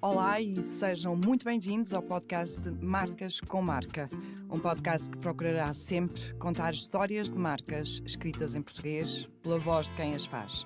Olá e sejam muito bem-vindos ao podcast Marcas com Marca, um podcast que procurará sempre contar histórias de marcas escritas em português pela voz de quem as faz.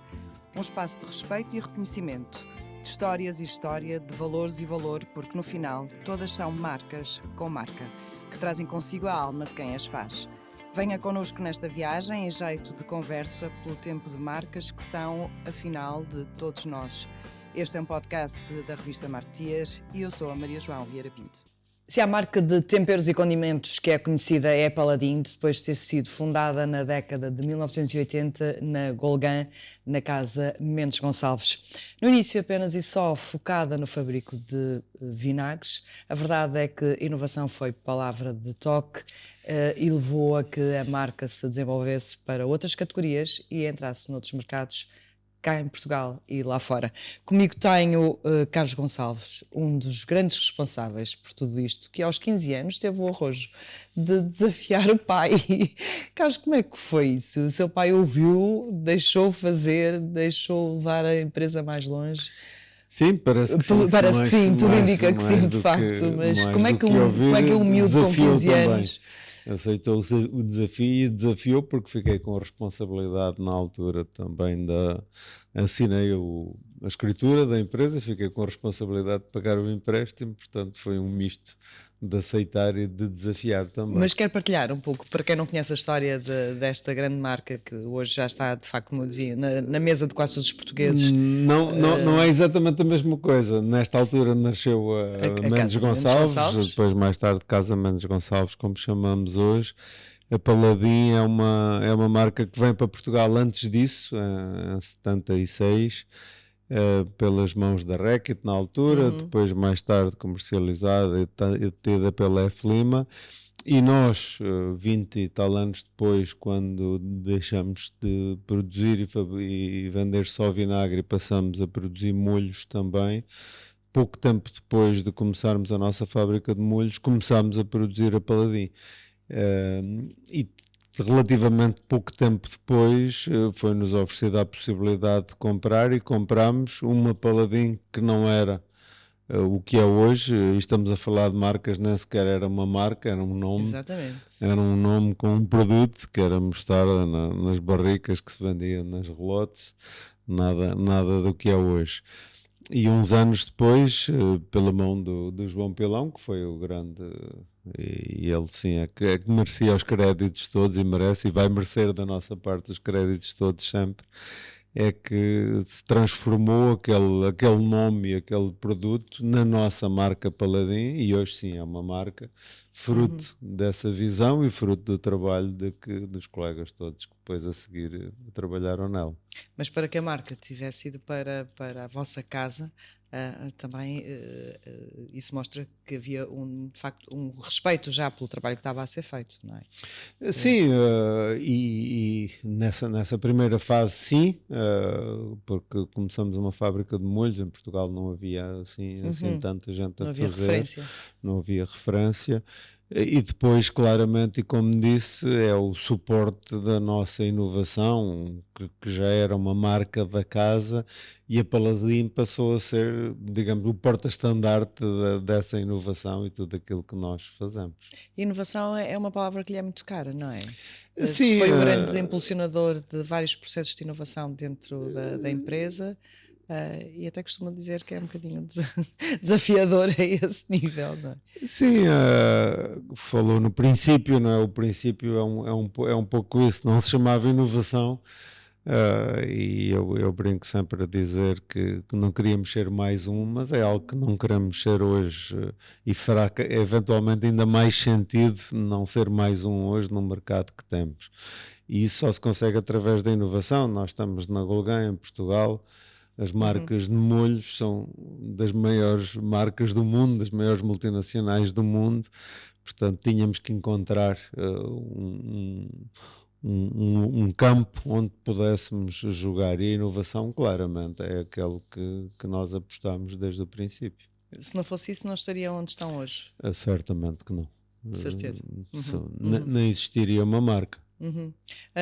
Um espaço de respeito e reconhecimento, de histórias e história, de valores e valor, porque no final todas são marcas com marca, que trazem consigo a alma de quem as faz. Venha connosco nesta viagem em jeito de conversa pelo tempo de marcas que são, afinal, de todos nós. Este é um podcast da revista Marketeer e eu sou a Maria João Vieira Pinto. Se há marca de temperos e condimentos que é conhecida é a Paladin, depois de ter sido fundada na década de 1980 na Golgan, na casa Mendes Gonçalves. No início apenas e só focada no fabrico de vinagres, a verdade é que inovação foi palavra de toque e levou a que a marca se desenvolvesse para outras categorias e entrasse noutros mercados cá em Portugal e lá fora. Comigo tenho Carlos Gonçalves, um dos grandes responsáveis por tudo isto, que aos 15 anos teve o arrojo de desafiar o pai. Carlos, como é que foi isso? O seu pai ouviu, deixou fazer, deixou levar a empresa mais longe? Sim, parece que sim. Parece que sim, tudo indica que sim, de facto. Mas como é que um miúdo com 15 anos... aceitou o desafio e desafiou porque fiquei com a responsabilidade na altura também assinei a escritura da empresa, fiquei com a responsabilidade de pagar o empréstimo, portanto foi um misto de aceitar e de desafiar também. Mas quer partilhar um pouco, para quem não conhece a história desta grande marca que hoje já está, de facto, como eu dizia, na mesa de quase todos os portugueses? Não é exatamente a mesma coisa. Nesta altura nasceu a Mendes Gonçalves, depois mais tarde Casa Mendes Gonçalves, como chamamos hoje. A Paladin é uma marca que vem para Portugal antes disso, em 76, pelas mãos da Reckitt na altura, depois mais tarde comercializada e tida pela F. Lima. E nós, 20 e tal anos depois, quando deixamos de produzir e vender só vinagre e passamos a produzir molhos também, pouco tempo depois de começarmos a nossa fábrica de molhos, começámos a produzir a Paladin. E relativamente pouco tempo depois foi-nos oferecida a possibilidade de comprar e comprámos uma Paladin que não era o que é hoje. Estamos a falar de marcas, nem sequer era uma marca, era um nome. Exatamente. Era um nome com um produto que era mostarda nas barricas que se vendia nas relotes, nada do que é hoje. E uns anos depois, pela mão do João Pilão, que foi o grande, e ele sim é que merecia os créditos todos e merece, e vai merecer da nossa parte os créditos todos sempre, é que se transformou aquele nome e aquele produto na nossa marca Paladin, e hoje sim é uma marca fruto dessa visão e fruto do trabalho dos colegas todos que depois a seguir trabalharam nela. Mas para que a marca tivesse ido para a vossa casa, também isso mostra que havia de facto um respeito já pelo trabalho que estava a ser feito, não é? Sim, e nessa primeira fase sim, porque começamos uma fábrica de molhos, em Portugal não havia assim tanta gente a fazer, não havia referência. E depois, claramente, e como disse, é o suporte da nossa inovação, que já era uma marca da casa, e a Paladin passou a ser, digamos, o porta-estandarte dessa inovação e tudo aquilo que nós fazemos. Inovação é uma palavra que lhe é muito cara, não é? Sim, foi o grande impulsionador de vários processos de inovação dentro da empresa. E até costumo dizer que é um bocadinho desafiador a esse nível, não é? Sim, falou no princípio, não é? O princípio é um pouco isso, não se chamava inovação, e eu brinco sempre a dizer que não queríamos ser mais mas é algo que não queremos ser hoje, e fará eventualmente ainda mais sentido não ser mais hoje no mercado que temos. E isso só se consegue através da inovação. Nós estamos na Golgan, em Portugal. As marcas de molhos são das maiores marcas do mundo, das maiores multinacionais do mundo, portanto tínhamos que encontrar um campo onde pudéssemos jogar, e a inovação claramente é aquele que nós apostamos desde o princípio. Se não fosse isso, não estariam onde estão hoje? Certamente que não. De certeza. Nem existiria uma marca.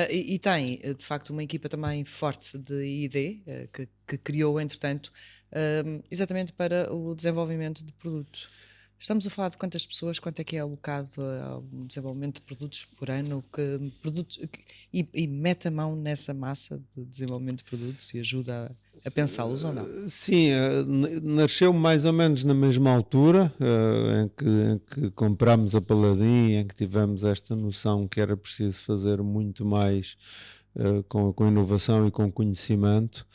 E tem, de facto, uma equipa também forte de I&D, que criou, entretanto, exatamente para o desenvolvimento de produto. Estamos a falar de quantas pessoas, quanto é que é alocado ao desenvolvimento de produtos por ano, e mete a mão nessa massa de desenvolvimento de produtos e ajuda a pensá-los ou não? Sim, nasceu mais ou menos na mesma altura em que comprámos a Paladin, em que tivemos esta noção que era preciso fazer muito mais com inovação e com conhecimento,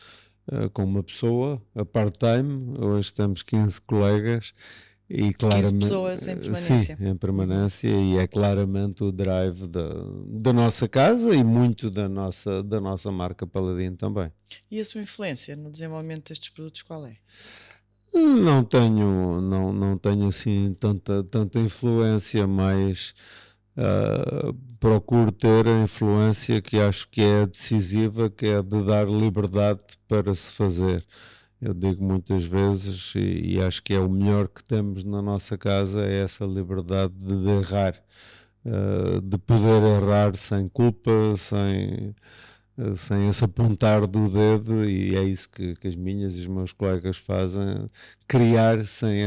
com uma pessoa, a part-time. Hoje temos 15 colegas. E 15 pessoas em permanência. Sim, em permanência, e é claramente o drive da nossa casa e muito da nossa marca Paladin também. E a sua influência no desenvolvimento destes produtos qual é? Não tenho assim tanta influência, mas procuro ter a influência que acho que é decisiva, que é de dar liberdade para se fazer. Eu digo muitas vezes, e acho que é o melhor que temos na nossa casa, é essa liberdade de errar, de poder errar sem culpa, sem esse apontar do dedo, e é isso que as minhas e os meus colegas fazem, criar sem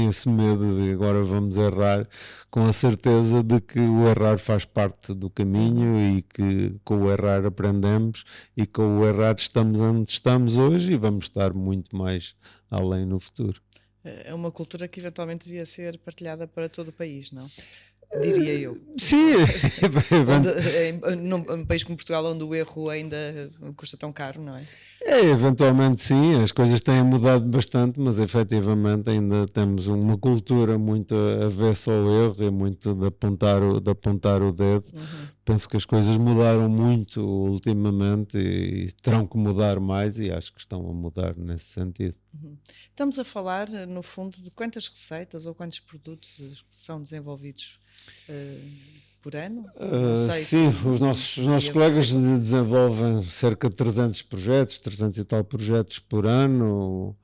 esse medo de agora vamos errar, com a certeza de que o errar faz parte do caminho e que com o errar aprendemos, e com o errar estamos onde estamos hoje e vamos estar muito mais além no futuro. É uma cultura que eventualmente devia ser partilhada para todo o país, não? Diria eu. Sim. Num país como Portugal, onde o erro ainda custa tão caro, não é? Eventualmente sim, as coisas têm mudado bastante, mas efetivamente ainda temos uma cultura muito avessa ao erro e muito de apontar o dedo. Penso que as coisas mudaram muito ultimamente e terão que mudar mais, e acho que estão a mudar nesse sentido. Estamos a falar, no fundo, de quantas receitas ou quantos produtos são desenvolvidos por ano? Sim, os nossos colegas desenvolvem cerca de 300 e tal projetos por ano.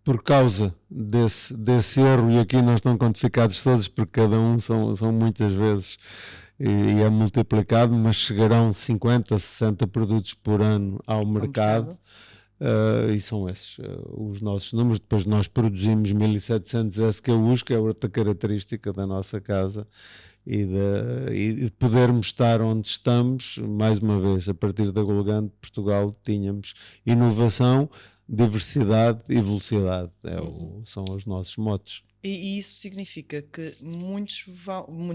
Por causa desse erro, e aqui não estão quantificados todos, porque cada um são muitas vezes e é multiplicado, mas chegarão 50, 60 produtos por ano ao mercado. E são esses os nossos números. Depois nós produzimos 1700 SKUs, que é outra característica da nossa casa, e de podermos estar onde estamos. Mais uma vez, a partir da Golgante de Portugal tínhamos inovação, diversidade e velocidade. São os nossos motos. E isso significa que muitos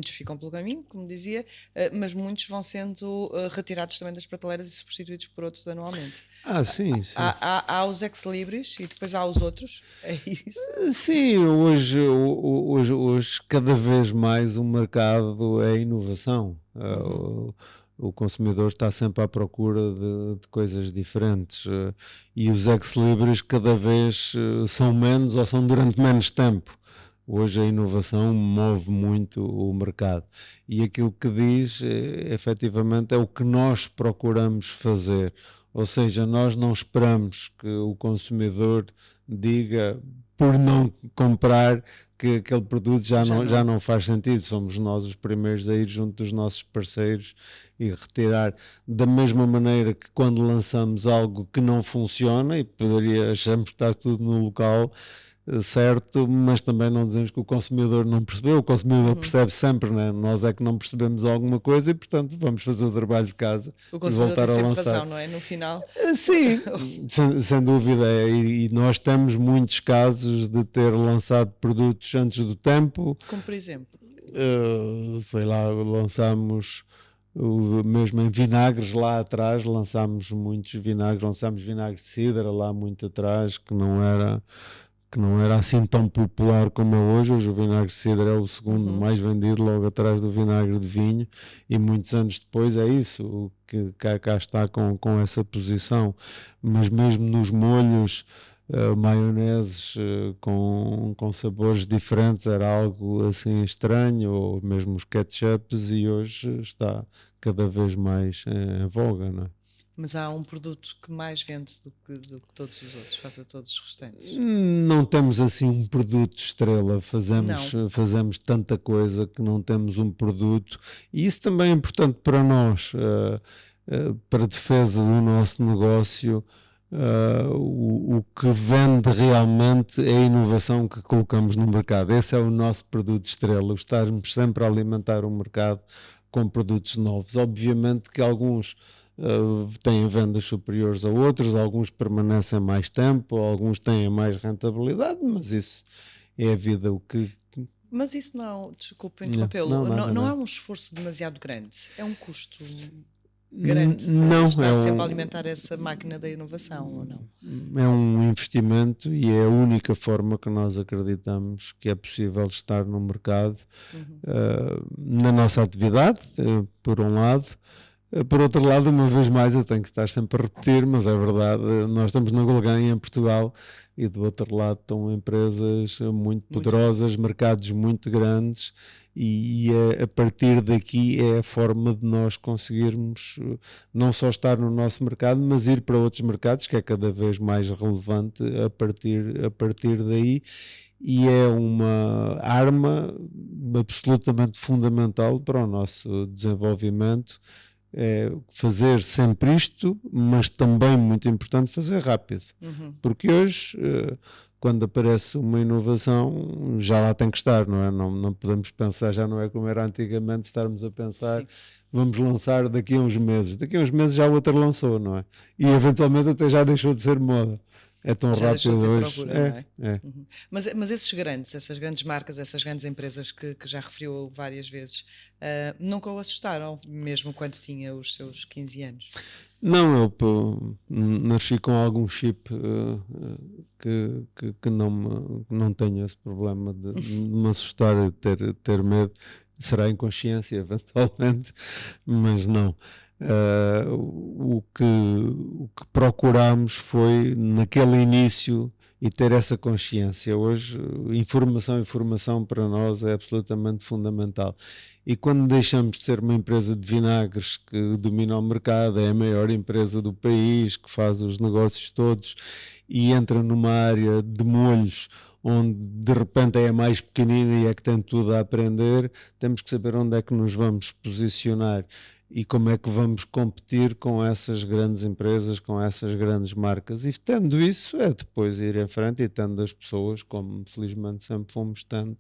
ficam pelo caminho, como dizia, mas muitos vão sendo retirados também das prateleiras e substituídos por outros anualmente. Sim. Há os ex-libris e depois há os outros? É isso? Sim, hoje cada vez mais o mercado é inovação. O consumidor está sempre à procura de coisas diferentes, e os ex-libris cada vez são menos ou são durante menos tempo. Hoje a inovação move muito o mercado, e aquilo que diz, efetivamente, é o que nós procuramos fazer. Ou seja, nós não esperamos que o consumidor diga, por não comprar, que aquele produto já não faz sentido. Somos nós os primeiros a ir junto dos nossos parceiros e retirar, da mesma maneira que quando lançamos algo que não funciona, e achamos que está tudo no local certo, mas também não dizemos que o consumidor não percebeu. O consumidor percebe sempre, né? Nós é que não percebemos alguma coisa, e portanto vamos fazer o trabalho de casa e voltar a lançar. O consumidor tem sempre razão, não é? No final. Sim, sem dúvida. E nós temos muitos casos de ter lançado produtos antes do tempo. Como por exemplo? Sei lá, lançámos mesmo em vinagres lá atrás, lançámos muitos vinagres. Lançámos vinagre de cidra lá muito atrás, que não era assim tão popular como é hoje. Hoje o vinagre de cidra é o segundo mais vendido, logo atrás do vinagre de vinho, e muitos anos depois é isso, o que cá está com essa posição. Mas mesmo nos molhos, maioneses com sabores diferentes era algo assim estranho, ou mesmo os ketchups, e hoje está cada vez mais em voga, não é? Mas há um produto que mais vende do que todos os outros, face a todos os restantes? Não temos assim um produto estrela, fazemos tanta coisa que não temos um produto, e isso também é importante para nós, para a defesa do nosso negócio. O que vende realmente é a inovação que colocamos no mercado. Esse é o nosso produto estrela, estarmos sempre a alimentar o mercado com produtos novos. Obviamente que alguns têm vendas superiores a outros, alguns permanecem mais tempo, alguns têm mais rentabilidade, mas isso é a vida. Mas isso não, desculpa interrompê-lo, não é um esforço demasiado grande, é um custo grande estar sempre a alimentar essa máquina da inovação, ou não? É um investimento e é a única forma que nós acreditamos que é possível estar no mercado, na nossa atividade, por um lado. Por outro lado, uma vez mais, eu tenho que estar sempre a repetir, mas é verdade, nós estamos na Gulbenkian em Portugal e do outro lado estão empresas muito poderosas, mercados muito grandes, e a partir daqui é a forma de nós conseguirmos não só estar no nosso mercado, mas ir para outros mercados, que é cada vez mais relevante a partir daí. E é uma arma absolutamente fundamental para o nosso desenvolvimento. É fazer sempre isto, mas também muito importante fazer rápido, porque hoje quando aparece uma inovação já lá tem que estar, não é? Não podemos pensar, já não é como era antigamente, estarmos a pensar, sim, vamos lançar daqui a uns meses já o outro lançou, não é? E eventualmente até já deixou de ser moda. É tão já rápido hoje. Procura, não é? Mas esses essas grandes marcas, essas grandes empresas que já referiu várias vezes, nunca o assustaram, mesmo quando tinha os seus 15 anos? Não, eu nasci com algum chip que não tenho esse problema de me assustar e ter medo. Será inconsciência, eventualmente, mas não. O que procuramos foi, naquele início, e ter essa consciência. Hoje, informação para nós é absolutamente fundamental. E quando deixamos de ser uma empresa de vinagres que domina o mercado, é a maior empresa do país, que faz os negócios todos, e entra numa área de molhos, onde de repente é a mais pequenina e é que tem tudo a aprender, temos que saber onde é que nos vamos posicionar e como é que vamos competir com essas grandes empresas, com essas grandes marcas. E tendo isso, é depois ir em frente e tendo as pessoas, como felizmente sempre fomos tendo,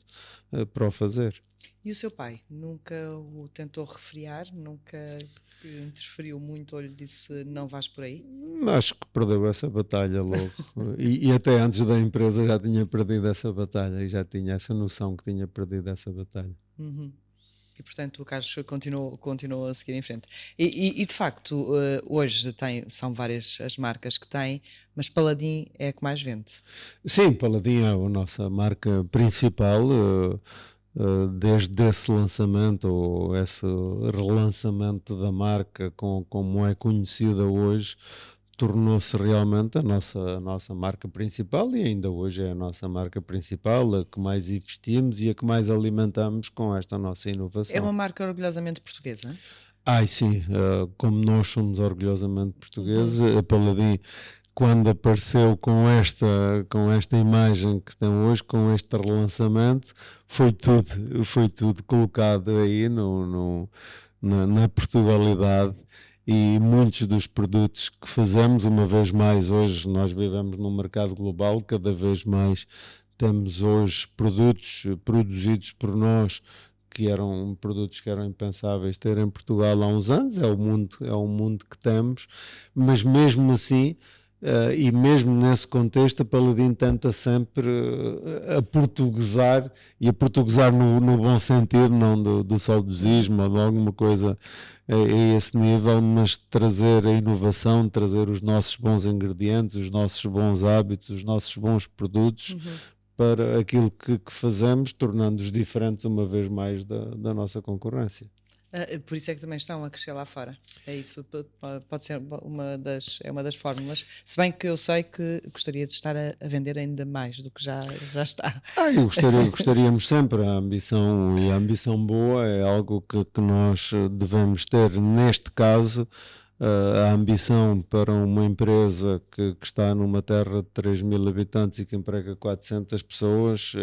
para o fazer. E o seu pai nunca o tentou refriar? Nunca interferiu muito ou lhe disse não vais por aí? Acho que perdeu essa batalha logo. e até antes da empresa já tinha perdido essa batalha e já tinha essa noção que tinha perdido essa batalha. E portanto o Carlos continuou a seguir em frente. E de facto, hoje são várias as marcas que tem, mas Paladin é a que mais vende. Sim, Paladin é a nossa marca principal. Desde esse lançamento ou esse relançamento da marca como é conhecida hoje, tornou-se realmente a nossa marca principal e ainda hoje é a nossa marca principal, a que mais investimos e a que mais alimentamos com esta nossa inovação. É uma marca orgulhosamente portuguesa? Sim, como nós somos orgulhosamente portugueses, a Paladin, quando apareceu com esta imagem que tem hoje, com este relançamento, foi tudo colocado aí na Portugalidade, e muitos dos produtos que fazemos, uma vez mais, hoje nós vivemos num mercado global, cada vez mais temos hoje produtos produzidos por nós, que eram produtos que eram impensáveis ter em Portugal há uns anos, é o mundo que temos, mas mesmo assim, e mesmo nesse contexto, a Paladin tenta sempre a portuguesar, e a portuguesar no bom sentido, não do saudosismo ou de alguma coisa a esse nível, mas trazer a inovação, trazer os nossos bons ingredientes, os nossos bons hábitos, os nossos bons produtos para aquilo que fazemos, tornando-os diferentes uma vez mais da nossa concorrência. Por isso é que também estão a crescer lá fora. É isso, pode ser uma das fórmulas. Se bem que eu sei que gostaria de estar a vender ainda mais do que já está. Gostaríamos sempre. A ambição boa é algo que nós devemos ter. Neste caso, a ambição para uma empresa que está numa terra de 3 mil habitantes e que emprega 400 pessoas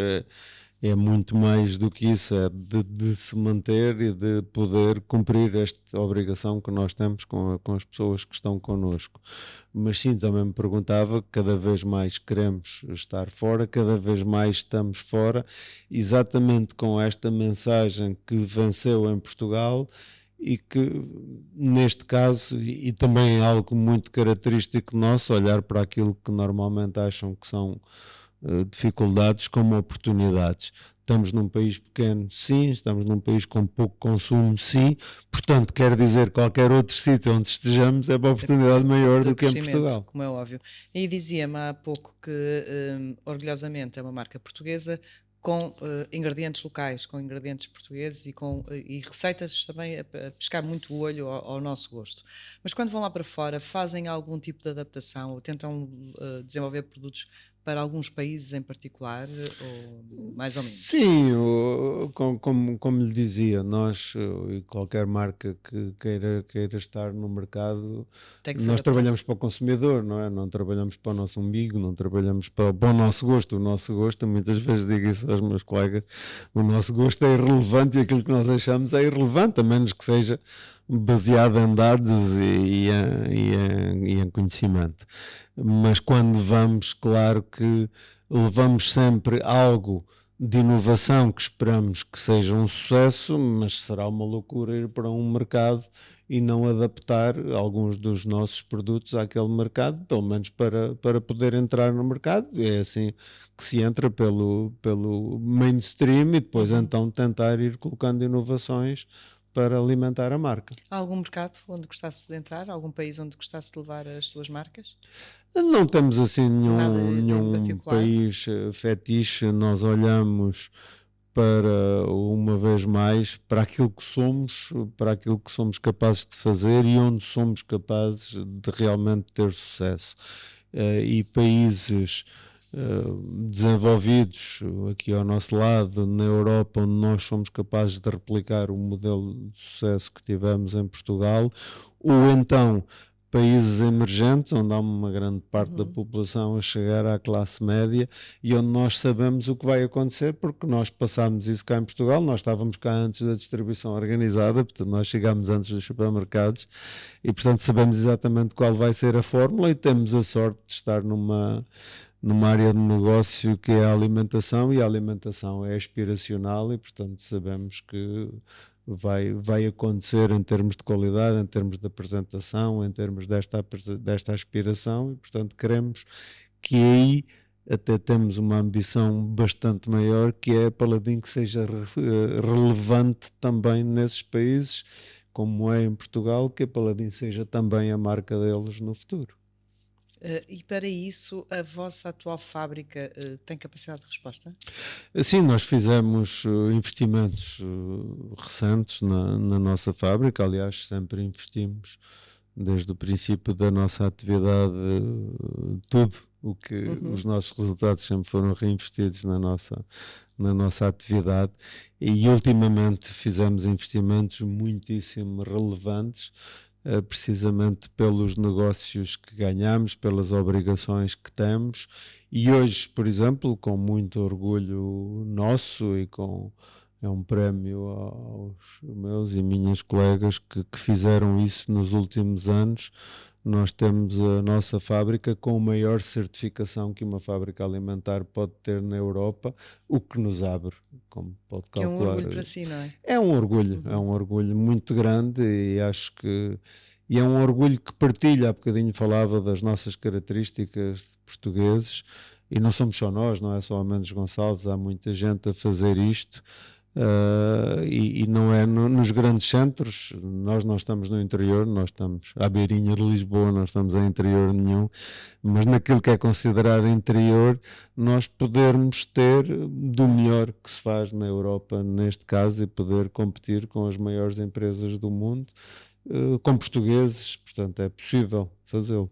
é muito mais do que isso, é de se manter e de poder cumprir esta obrigação que nós temos com as pessoas que estão connosco. Mas sim, também me perguntava, cada vez mais queremos estar fora, cada vez mais estamos fora, exatamente com esta mensagem que venceu em Portugal e que, neste caso, e também é algo muito característico nosso, olhar para aquilo que normalmente acham que são dificuldades como oportunidades. Estamos num país pequeno, sim. Estamos num país com pouco consumo, sim. Portanto, quer dizer, qualquer outro sítio onde estejamos é uma oportunidade maior do que em Portugal. Como é óbvio. E dizia-me há pouco que, orgulhosamente, é uma marca portuguesa com ingredientes locais, com ingredientes portugueses e receitas também a pescar muito o olho ao nosso gosto. Mas quando vão lá para fora, fazem algum tipo de adaptação ou tentam desenvolver produtos para alguns países em particular, ou mais ou menos? Sim, como lhe dizia, nós e qualquer marca que queira estar no mercado, nós trabalhamos para o consumidor, não é? Não trabalhamos para o nosso umbigo, não trabalhamos para o nosso gosto. O nosso gosto, muitas vezes digo isso aos meus colegas, o nosso gosto é irrelevante e aquilo que nós achamos é irrelevante, a menos que seja baseado em dados e em conhecimento. Mas quando vamos, claro que levamos sempre algo de inovação que esperamos que seja um sucesso, mas será uma loucura ir para um mercado e não adaptar alguns dos nossos produtos àquele mercado, pelo menos para poder entrar no mercado. É assim que se entra pelo mainstream e depois então tentar ir colocando inovações para alimentar a marca. Há algum mercado onde gostasse de entrar? Algum país onde gostasse de levar as suas marcas? Não temos assim nenhum país fetiche. Nós olhamos para, uma vez mais, para aquilo que somos capazes de fazer e onde somos capazes de realmente ter sucesso. E países desenvolvidos aqui ao nosso lado, na Europa, onde nós somos capazes de replicar o modelo de sucesso que tivemos em Portugal, ou então países emergentes, onde há uma grande parte da população a chegar à classe média e onde nós sabemos o que vai acontecer, porque nós passámos isso cá em Portugal, nós estávamos cá antes da distribuição organizada, portanto nós chegámos antes dos supermercados e portanto sabemos exatamente qual vai ser a fórmula e temos a sorte de estar numa área de negócio que é a alimentação, e a alimentação é aspiracional e portanto sabemos que vai acontecer em termos de qualidade, em termos de apresentação, em termos desta aspiração, e portanto queremos que aí até temos uma ambição bastante maior, que é a Paladin que seja relevante também nesses países, como é em Portugal, que a Paladin seja também a marca deles no futuro. E para isso, a vossa atual fábrica tem capacidade de resposta? Sim, nós fizemos investimentos recentes na nossa fábrica. Aliás, sempre investimos desde o princípio da nossa atividade, tudo o que os nossos resultados sempre foram reinvestidos na nossa atividade, e ultimamente fizemos investimentos muitíssimo relevantes, precisamente pelos negócios que ganhamos, pelas obrigações que temos, e hoje, por exemplo, com muito orgulho nosso e é um prémio aos meus e minhas colegas que fizeram isso nos últimos anos. Nós temos a nossa fábrica com a maior certificação que uma fábrica alimentar pode ter na Europa, o que nos abre, como pode calcular. Que é um orgulho para si, não é? É um orgulho muito grande, e acho que é um orgulho que partilha. Há bocadinho falava das nossas características de portugueses, e não somos só nós, não é só a Mendes Gonçalves, há muita gente a fazer isto. E não é nos grandes centros. Nós não estamos no interior, nós estamos à beirinha de Lisboa, não estamos em interior nenhum, mas naquilo que é considerado interior, nós podermos ter do melhor que se faz na Europa, neste caso, e poder competir com as maiores empresas do mundo, com portugueses. Portanto, é possível fazê-lo.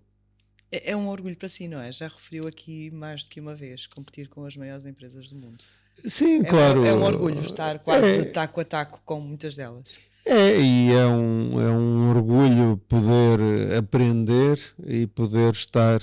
É um orgulho para si, não é? Já referiu aqui mais do que uma vez, competir com as maiores empresas do mundo. Sim, claro. É um orgulho estar quase taco a taco com muitas delas. E é um orgulho poder aprender e poder estar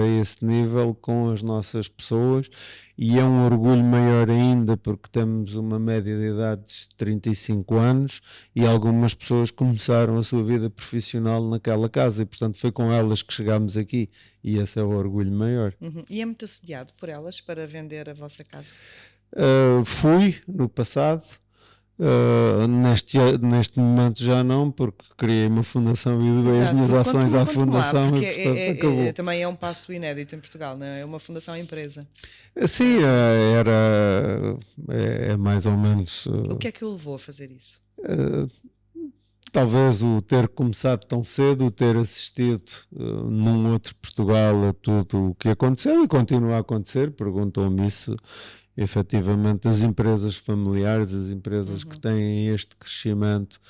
a esse nível com as nossas pessoas, e é um orgulho maior ainda porque temos uma média de idade de 35 anos e algumas pessoas começaram a sua vida profissional naquela casa e, portanto, foi com elas que chegámos aqui, e esse é o orgulho maior. E é muito assediado por elas para vender a vossa casa? Fui no passado. Neste momento já não, porque criei uma fundação e doei as minhas ações à fundação, lá, e portanto acabou. Também é um passo inédito em Portugal, não é? É uma fundação empresa. Sim, é mais ou menos. O que é que o levou a fazer isso? Talvez o ter começado tão cedo, o ter assistido num outro Portugal a tudo o que aconteceu e continua a acontecer. Perguntam-me isso. Efetivamente, as empresas familiares, as empresas que têm este crescimento,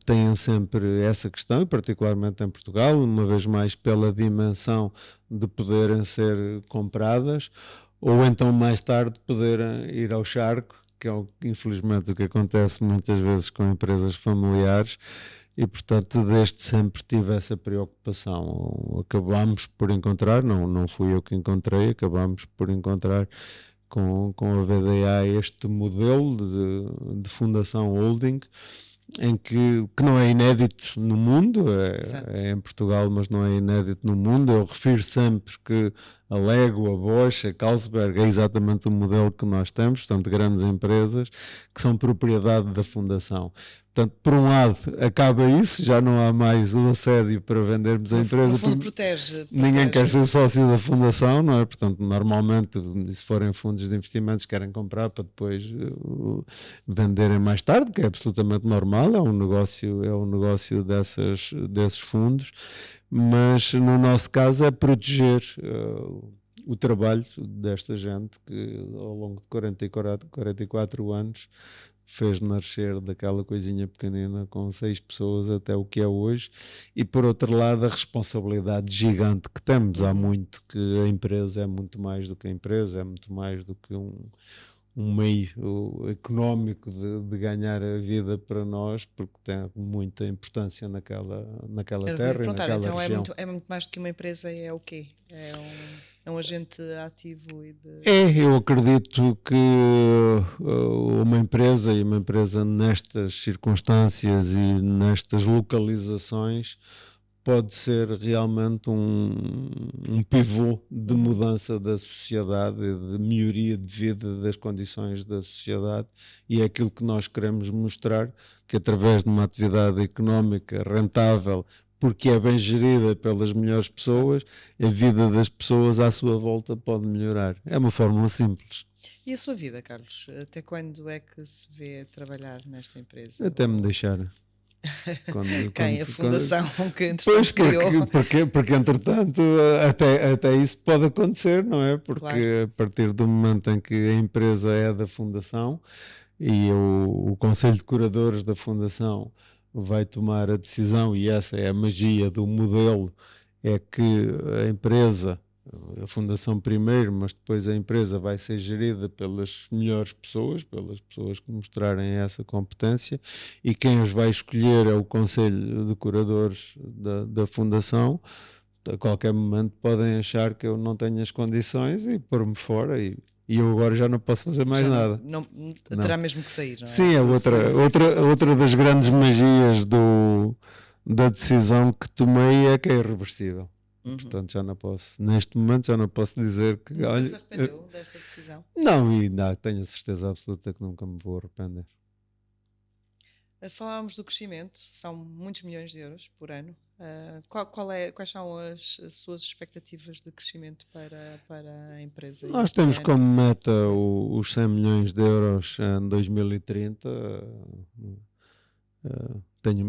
têm sempre essa questão, e particularmente em Portugal, uma vez mais pela dimensão de poderem ser compradas, ou então mais tarde poderem ir ao charco, que é infelizmente o que acontece muitas vezes com empresas familiares. E, portanto, desde sempre tive essa preocupação. Acabámos por encontrar, não fui eu que encontrei, acabámos por encontrar com a VDA este modelo de fundação holding, em que não é inédito no mundo, é em Portugal, mas não é inédito no mundo. Eu refiro sempre que a Lego, a Bosch, a Carlsberg é exatamente o modelo que nós temos, portanto, grandes empresas que são propriedade da fundação. Portanto, por um lado, acaba isso, já não há mais o assédio para vendermos a empresa. No fundo, protege. Ninguém quer ser sócio da fundação, não é? Portanto, normalmente, se forem fundos de investimentos, querem comprar para depois venderem mais tarde, que é absolutamente normal, é um negócio desses fundos, mas no nosso caso é proteger o trabalho desta gente que ao longo de 44 anos fez nascer daquela coisinha pequenina com 6 pessoas até o que é hoje, e por outro lado a responsabilidade gigante que temos. Há muito que a empresa é muito mais do que a empresa, é muito mais do que um meio económico de ganhar a vida para nós, porque tem muita importância naquela terra e naquela então região. É muito mais do que uma empresa, é o quê? É um agente ativo eu acredito que uma empresa nestas circunstâncias e nestas localizações pode ser realmente um pivô de mudança da sociedade, de melhoria de vida das condições da sociedade, e é aquilo que nós queremos mostrar, que através de uma atividade económica rentável, porque é bem gerida pelas melhores pessoas, a vida das pessoas à sua volta pode melhorar. É uma fórmula simples. E a sua vida, Carlos? Até quando é que se vê trabalhar nesta empresa? Até me deixar. A fundação que pois, porque entretanto até isso pode acontecer, não é? Porque claro, a partir do momento em que a empresa é da fundação e o Conselho de Curadores da fundação vai tomar a decisão, e essa é a magia do modelo, é que a empresa, a fundação primeiro, mas depois a empresa vai ser gerida pelas melhores pessoas, pelas pessoas que mostrarem essa competência, e quem os vai escolher é o Conselho de Curadores da fundação. A qualquer momento podem achar que eu não tenho as condições e pôr-me fora, e eu agora já não posso fazer mais nada. Terá mesmo que sair, não é? Sim, outra das grandes magias da decisão que tomei é que é irreversível. Portanto, já não posso, neste momento já não posso dizer que... Nunca se arrependeu desta decisão? Não, tenho a certeza absoluta que nunca me vou arrepender. Falávamos do crescimento, são muitos milhões de euros por ano. Quais são as suas expectativas de crescimento para a empresa? Nós temos como meta os 100 milhões de euros em 2030. Tenho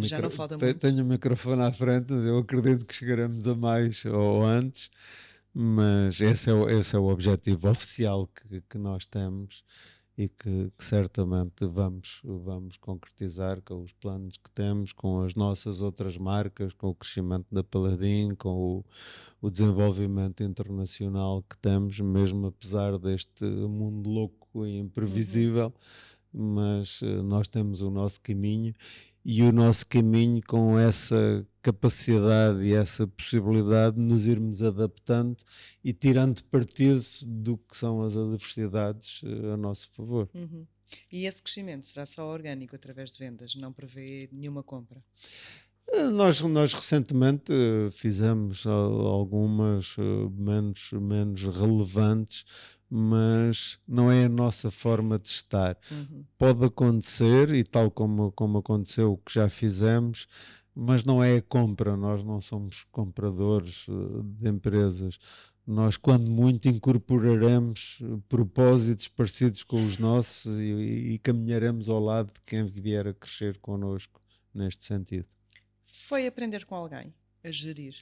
o microfone à frente, eu acredito que chegaremos a mais ou antes, mas esse é o objetivo oficial que nós temos, e que certamente vamos concretizar com os planos que temos, com as nossas outras marcas, com o crescimento da Paladin, com o desenvolvimento internacional que temos, mesmo apesar deste mundo louco e imprevisível. mas nós temos o nosso caminho, e o nosso caminho com essa capacidade e essa possibilidade de nos irmos adaptando e tirando partido do que são as adversidades a nosso favor. Uhum. E esse crescimento será só orgânico através de vendas? Não prevê nenhuma compra? Nós recentemente fizemos algumas menos relevantes, mas não é a nossa forma de estar. Pode acontecer, e tal como aconteceu o que já fizemos, mas não é a compra. Nós não somos compradores de empresas. Nós, quando muito, incorporaremos propósitos parecidos com os nossos e caminharemos ao lado de quem vier a crescer connosco neste sentido. Foi aprender com alguém a gerir?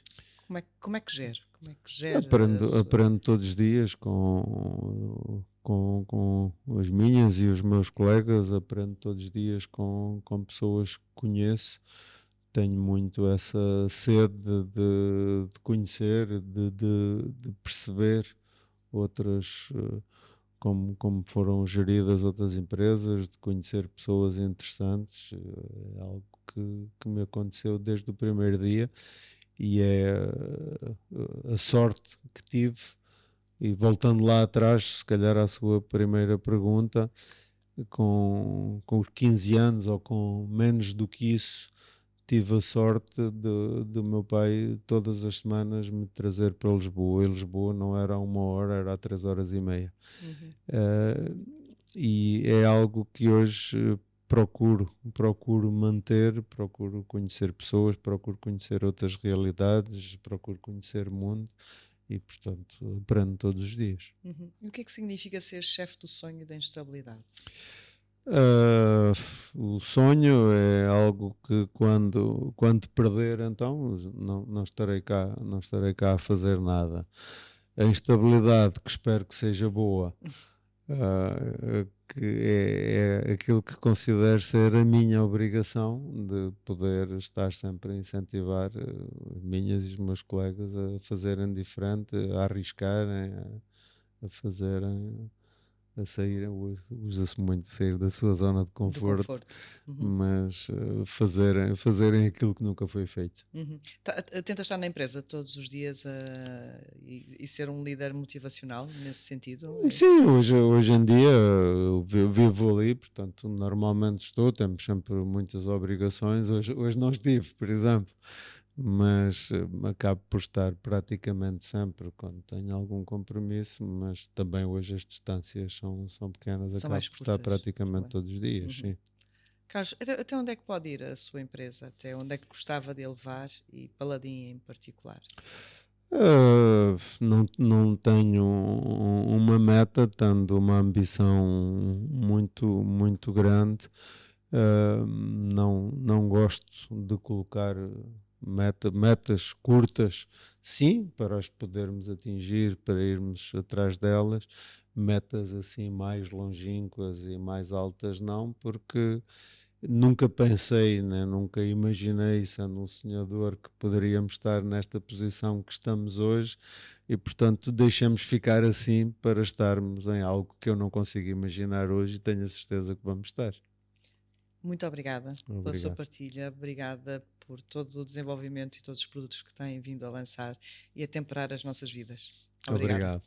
Como é que gera? Aprendo todos os dias com as minhas e os meus colegas, aprendo todos os dias com pessoas que conheço. Tenho muito essa sede de conhecer, de perceber outras, como foram geridas outras empresas, de conhecer pessoas interessantes. É algo que me aconteceu desde o primeiro dia, e é a sorte que tive. E voltando lá atrás, se calhar à sua primeira pergunta, com os 15 anos ou com menos do que isso, tive a sorte do meu pai todas as semanas me trazer para Lisboa, e Lisboa não era 1 hora, era 3 horas e meia. E é algo que hoje procuro manter, procuro conhecer pessoas, procuro conhecer outras realidades, procuro conhecer o mundo, e portanto aprendo todos os dias. E o que é que significa ser chefe do sonho e da instabilidade? O sonho é algo que quando perder, então não estarei cá a fazer nada. A instabilidade, que espero que seja boa, que é aquilo que considero ser a minha obrigação, de poder estar sempre a incentivar as minhas e os meus colegas a fazerem diferente, a arriscarem, a fazerem, a sair, usa-se muito sair da sua zona de conforto. Mas fazerem aquilo que nunca foi feito. Tenta estar na empresa todos os dias e ser um líder motivacional nesse sentido? Sim, hoje em dia eu vivo ali, portanto normalmente temos sempre muitas obrigações. Hoje não estive, por exemplo, mas acabo por estar praticamente sempre quando tenho algum compromisso, mas também hoje as distâncias são pequenas, acabo por estar praticamente todos os dias. Sim. Carlos, até onde é que pode ir a sua empresa? Até onde é que gostava de levar, e Paladin em particular? Não tenho uma meta, tendo uma ambição muito grande. Não gosto de colocar metas curtas, sim, para as podermos atingir, para irmos atrás delas. Metas assim mais longínquas e mais altas não, porque nunca pensei, né? Nunca imaginei, sendo um sonhador, que poderíamos estar nesta posição que estamos hoje, e portanto deixamos ficar assim para estarmos em algo que eu não consigo imaginar hoje, e tenho a certeza que vamos estar. Muito obrigada pela sua partilha, obrigada por todo o desenvolvimento e todos os produtos que têm vindo a lançar e a temperar as nossas vidas. Obrigado.